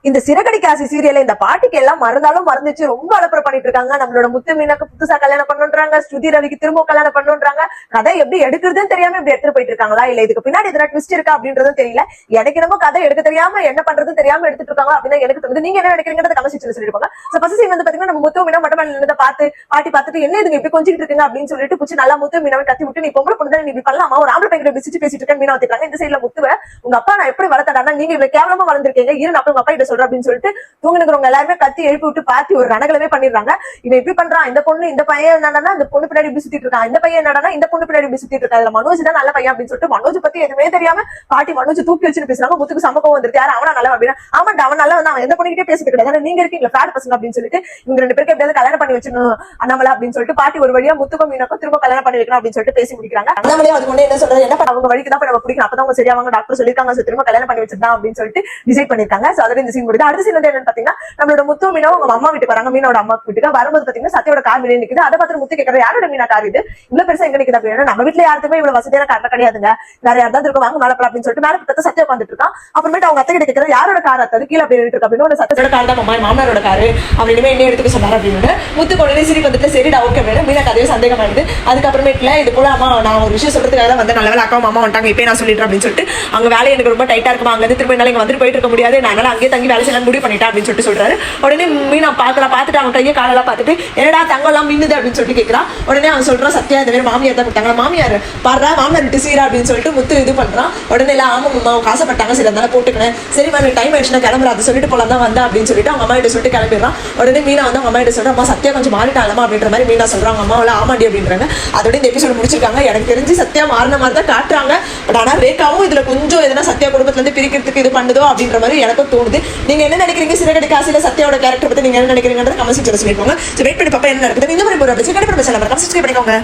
இந்த சிறகடி காசி சீரியல் இந்த பாட்டிக்கு எல்லாம் மறந்தாலும் மறந்துச்சு ரொம்ப அலப்பற பண்ணிட்டு இருக்காங்க. நம்மளோட முத்து மீனாக்கு புதுசா கல்யாணம் பண்ணுன்றாங்க, ஸ்ருதி ரவிக்கு திரும்ப கல்யாணம் பண்ணுன்றாங்க. கதை எப்படி எடுக்கிறதுன்னு தெரியாம இப்படி எடுத்துட்டு போயிட்டு இருக்காங்களா, இல்ல இதுக்கு பின்னாடி எதனா ட்விஸ்ட் இருக்கா அப்படின்றதும் தெரியல. எனக்கு என்னமோ கதை எடுக்க தெரியாம என்ன பண்றதுன்னு தெரியாம எடுத்துட்டு இருக்காங்க அப்படின்னு எனக்கு தோணுது. நீங்க என்ன நினைக்கிறீங்கன்றத கமெண்ட் செக்ஷன்ல சொல்லிருப்பாங்க. ஃபர்ஸ்ட் சீன் வந்து பாத்தீங்கன்னா நம்ம முத்து மீனா மொட்டை பார்த்து பாட்டி பார்த்துட்டு என்ன இதுங்க இப்படி கொஞ்சிட்டு இருக்கீங்க அப்படின்னு சொல்லிட்டு குச்சி நல்லா முத்து மீனாவை கத்தி விட்டு நீ பொம்பளை பொண்ணு நீ இப்படி பண்ணலாமா, ஒரு ஆம்பளை பையன் பேசிட்டு இருக்கேன் மீனா வச்சிருக்காங்க. இந்த சைட்ல முத்துவ உங்க அப்பா நான் எப்படி வளர்த்தா நீங்க இவ்வளவு கேவலமா வளர்ந்துருக்கீங்க, இரு நான் உங்க அப்பா கிட்ட சொல்றேன் அப்படின்னு சொல்லிட்டு தூங்கினுக்கிறவங்க எல்லாருமே கத்தி எழுப்பி விட்டு பார்த்து ஒரு ரணகளவே பண்ணிடுறாங்க. இவன் இப்படி பண்றான், இந்த பொண்ணு இந்த பையன் என்னன்னா இந்த பொண்ணு பின்னாடி இப்படி சுத்திட்டு இருக்கான், இந்த பையன் என்னன்னா இந்த பொண்ணு பின்னாடி இப்படி சுத்திட்டு இருக்கா. மனோஜ் தான் நல்ல பையன் அப்படின்னு சொல்லிட்டு மனோஜ் பத்தி எதுவுமே தெரியாம பாட்டி மனோஜ் தூக்கி வச்சுட்டு பேசுறாங்க. முத்துக்கு சமக்கம் வந்துருக்கு, யாரும் அவனா நல்ல அப்படின்னா ஆமாண்டா அவன் நல்ல அவன் எந்த பொண்ணுகிட்டே பேசிட்டு கிடையாது, நீங்க இருக்கீங்க ஃபேட் பசங்க அப்படின்னு சொல்லிட்டு இவங்க ரெண்டு பேருக்கு எப்படியாவது கல்யாணம் பண்ணி வச்சிடணும் அண்ணாமலை அப்படின்னு சொல்லிட்டு பாட்டி ஒரு வழியா முத்துக்கும் மீனாக்கும் திரும்ப கல்யாணம் பண்ணி வைக்கணும் அப்படின்னு சொல்லிட்டு பேசி முடிக்கிறாங்க. அண்ணாமலையா அது கொண்டு என்ன சொல்றது, என்ன பண்ண அவங்க வழிக்கு தான் நம்ம பிடிக்கும், அப்பதான் அவங்க சரியாவாங்க டாக்டர் சொல்லிருக்காங்க, திரும்ப கல்யாணம் பண்ணி வச்சிருந்தான் அப்படின்னு சொல்லிட்டு டிசைட் பண்ணிருக்காங்க. சோ அதோட இந்த சீன் முடியுது. அடுத்த சீன் வந்து என்னன்னு பாத்தீங்கன்னா நம்மளோட முத்து மீனா அவங்க அம்மா வீட்டுக்கு வராங்க. மீனோட அம்மா வீட்டுக்கு வரும்போது பாத்தீங்கன்னா சத்தியோட கார் வெளியே நிக்குது. அதை பார்த்து முத்து கேட்கற யாரோட மீனா கார் இது இவ்வளவு பெருசா எங்க நிக்குது அப்படின்னா நம்ம வீட்டுல யாருக்குமே இவ்வளவு வசதியான கார்ல கிடையாதுங்க, வேற யாராவது இருக்கும் வாங்க மேல அப்படின்னு சொல்லிட்டு மேல பத்த சத்தியம் உட்காந்துட்டு இருக்கான். அப்புறமேட்டு அவங்க அத்தை கிட்ட கேட்கற யாரோட கார் அத்தது கீழே அப்படி இருக்கு அப்படின்னு ஒரு சத்தியோட கார் தான் மாமனாரோட காரு அப்படின்னு என்ன எடுத்துக்க சொன்னாரு அப்படின்னு முத்து கொண்டு சிரிப்பு வந்துட்டு சரிடா ஓகே வேணும் மீனா கதையும் சந்தேகம் ஆயிடுது. அதுக்கப்புறமேட்டுல இது போல அம்மா நான் ஒரு விஷயம் சொல்றதுக்காக தான் வந்து நல்ல வேலை அக்கா அம்மா வந்துட்டாங்க இப்ப நான் சொல்லிட்டேன் அப்படின்னு சொல்லிட்டு அங்க வேலை எனக்கு ரொம்ப டைட்டா இருக்குமா, அங்க இருந்து திரும்ப என்னால இங்க வந்துட்டு போயிட்டு இருக்க முடியாது, நான் அங்கேயே தங்கி வேலை செய்யலாம் முடிவு பண்ணிட்டேன் அப்படின்னு சொல்லிட்டு சொல்றாரு. உடனே மீனா பார்த்துட்டு அவங்க கையை காலெல்லாம் பார்த்துட்டு என்னடா தங்கம் எல்லாம் மின்னுது அப்படின்னு சொல்லிட்டு கேட்கறான். உடனே அவன் சொல்றான் சத்யா இந்த மாதிரி மாமியார் தான் கொடுத்தாங்க, மாமியார் பாடுறா மாமியார் விட்டு சீரா அப்படின்னு சொல்லிட்டு முத்து இது பண்றான். உடனே எல்லாம் ஆமா அவங்க ஆசைப்பட்டாங்க சரி அதனால போட்டுக்கிறேன், சரி மாதிரி டைம் ஆயிடுச்சுன்னா கிளம்புற அதை சொல்லிட்டு போலாம் தான் வந்தா அப்படின்னு சொல்லிட்டு அவங்க அம்மா கிட்ட சொல்லிட்டு கிளம்பிடுறான். உடனே மீனா வந்து அவங்க அம்மா கிட்ட சொல்றான் அம்மா சத்யா கொஞ்சம் மாறிட்டாலமா அப்படின்ற மாதிரி மீனா சொல்றாங்க. அம்மாவில் ஆமாண்டி அப்படின்றாங்க. அதோட இந்த எபிசோட முடிச்சிருக்காங்க. எனக்கு தெரிஞ்சு சத்யா மாறின மாதிரி தான் காட்டுறாங்க. பட் ஆனா ரேகாவும் இதுல கொஞ்சம் எதனா சத்யா குடும்பத்துல இருந்து பிரிக்கிறதுக்கு இது பண்ணுதோ அப்படின்ற மாதிரி எனக்கு தோணுது. நீங்க என்ன நினைக்கிறீங்க சிறகடி காசில சத்யாவோட கேரக்டர் பத்தி நீங்க என்ன நினைக்கிறீங்கன்றத கமெண்ட் செக்ஷன்ல சொல்லிருக்கோங்க. வெயிட் பண்ணி பாப்பா என்ன நடக்குது. இந்த மாதிரி ஒரு கமெண்ட் பண்ணிக்கோங்க.